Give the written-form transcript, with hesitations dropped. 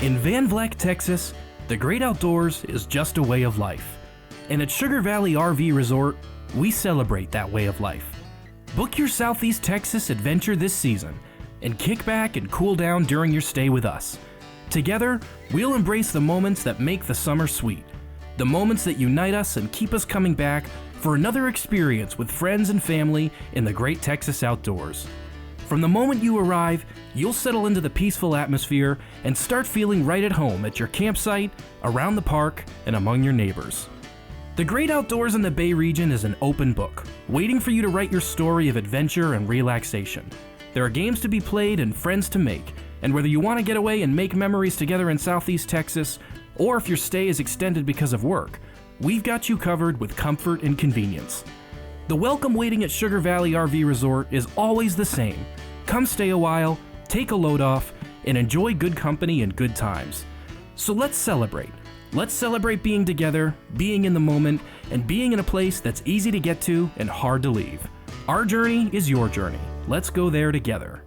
In Van Vleck, Texas, the great outdoors is just a way of life. And at Sugar Valley RV Resort, we celebrate that way of life. Book your Southeast Texas adventure this season and kick back and cool down during your stay with us. Together, we'll embrace the moments that make the summer sweet, the moments that unite us and keep us coming back for another experience with friends and family in the great Texas outdoors. From the moment you arrive, you'll settle into the peaceful atmosphere and start feeling right at home at your campsite, around the park, and among your neighbors. The great outdoors in the Bay region is an open book, waiting for you to write your story of adventure and relaxation. There are games to be played and friends to make, and whether you want to get away and make memories together in Southeast Texas, or if your stay is extended because of work, we've got you covered with comfort and convenience. The welcome waiting at Sugar Valley RV Resort is always the same. Come stay a while, take a load off, and enjoy good company and good times. So let's celebrate. Let's celebrate being together, being in the moment, and being in a place that's easy to get to and hard to leave. Our journey is your journey. Let's go there together.